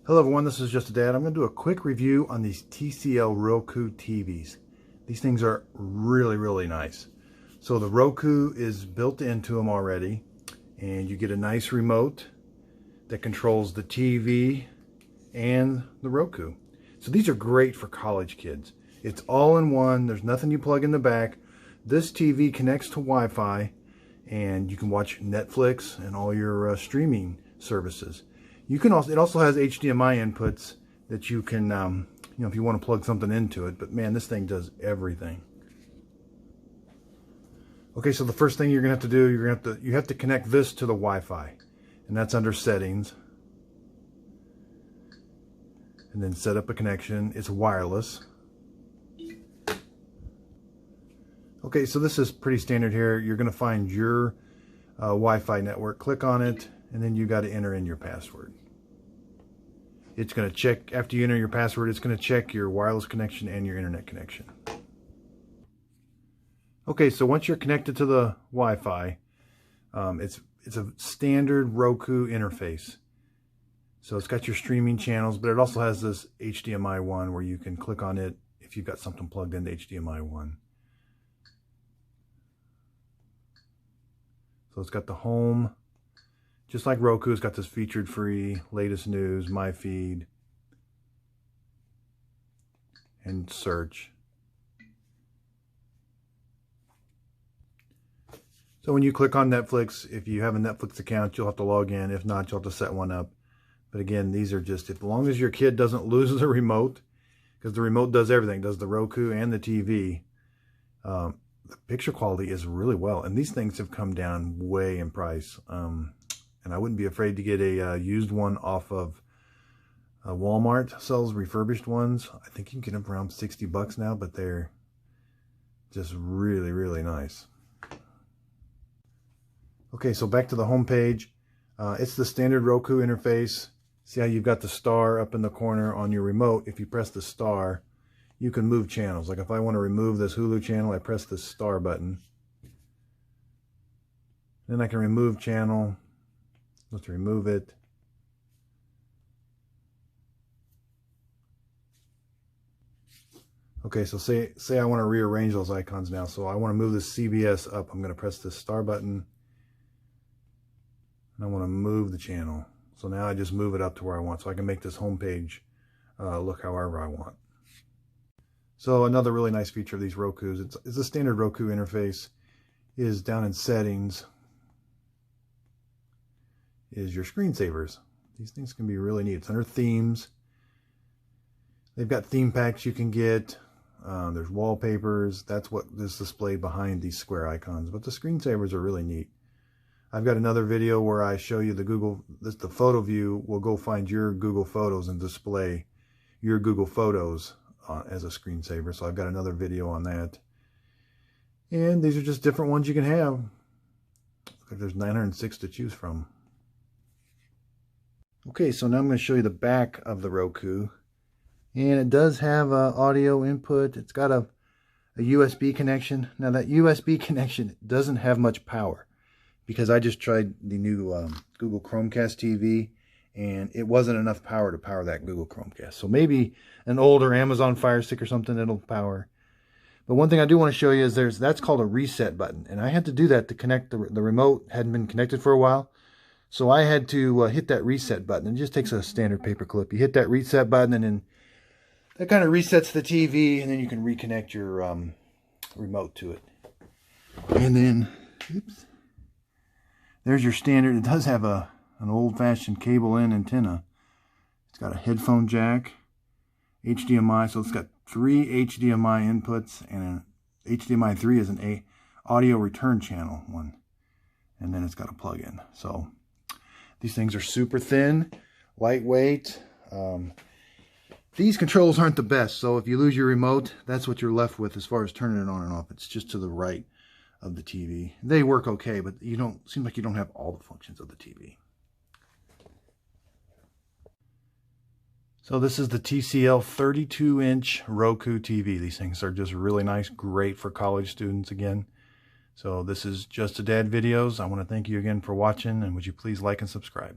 Hello everyone, this is Just a Dad. I'm going to do a quick review on these TCL Roku TVs. These things are really nice. So the Roku is built into them already, and you get a nice remote that controls the TV and the Roku. So these are great for college kids. It's all in one. There's nothing you plug in the back. This TV connects to Wi-Fi, and you can watch Netflix and all your streaming services. You can also, it also has HDMI inputs that you can, if you want to plug something into it. But man, this thing does everything. Okay, so the first thing you're gonna have to do, you have to connect this to the Wi-Fi, and that's under Settings, and then set up a connection. It's wireless. Okay, so this is pretty standard here. You're gonna find your Wi-Fi network. Click on it, and then you got to enter in your password. It's going to check, after you enter your password, it's going to check your wireless connection and your internet connection. Okay, so once you're connected to the Wi-Fi, it's a standard Roku interface. So it's got your streaming channels, but it also has this HDMI one where you can click on it if you've got something plugged into HDMI 1. So it's got the home. Just like Roku, it's got this featured free, latest news, my feed, and search. So when you click on Netflix, if you have a Netflix account, you'll have to log in. If not, you'll have to set one up. But again, these are just, as long as your kid doesn't lose the remote, because the remote does everything, does the Roku and the TV, the picture quality is really well. And these things have come down way in price. And I wouldn't be afraid to get a used one off of Walmart. Sells refurbished ones. I think you can get them for around 60 bucks now, but they're just really nice. Okay, so back to the home page. It's the standard Roku interface. See how you've got the star up in the corner on your remote? If you press the star, you can move channels. Like if I want to remove this HULU channel, I press the star button. Then I can remove channel. Let's remove it. Okay, so say I want to rearrange those icons now. So I want to move this CBS up. I'm going to press the star button. And I want to move the channel. So now I just move it up to where I want. So I can make this home page look however I want. So another really nice feature of these Rokus, it's a standard Roku interface, is down in Settings, is your screensavers. These things can be really neat. It's under Themes. They've got theme packs you can get. There's wallpapers. That's what is displayed behind these square icons. But the screensavers are really neat. I've got another video where I show you the photo view will go find your Google Photos and display your Google Photos as a screensaver. So I've got another video on that. And these are just different ones you can have. Looks like there's 906 to choose from. Okay, so now I'm going to show you the back of the Roku. And it does have audio input. It's got a USB connection. Now that USB connection doesn't have much power, because I just tried the new Google Chromecast TV, and it wasn't enough power to power that Google Chromecast. So maybe an older Amazon Fire Stick or something that'll power. But one thing I do want to show you is that's called a reset button. And I had to do that to connect the remote. Hadn't been connected for a while. So I had to hit that reset button. It just takes a standard paper clip. You hit that reset button, and then that kind of resets the TV, and then you can reconnect your remote to it. And then, oops, there's your standard. It does have an old-fashioned cable-in antenna. It's got a headphone jack, HDMI. So it's got 3 HDMI inputs, and an HDMI 3 is an audio return channel one. And then it's got a plug-in. So these things are super thin, lightweight. These controls aren't the best, so if you lose your remote, that's what you're left with as far as turning it on and off. It's just to the right of the TV. They work okay, but seems like you don't have all the functions of the TV. So this is the TCL 32-inch Roku TV. These things are just really nice, great for college students again. So this is Just a Dad Videos. I want to thank you again for watching, and would you please like and subscribe.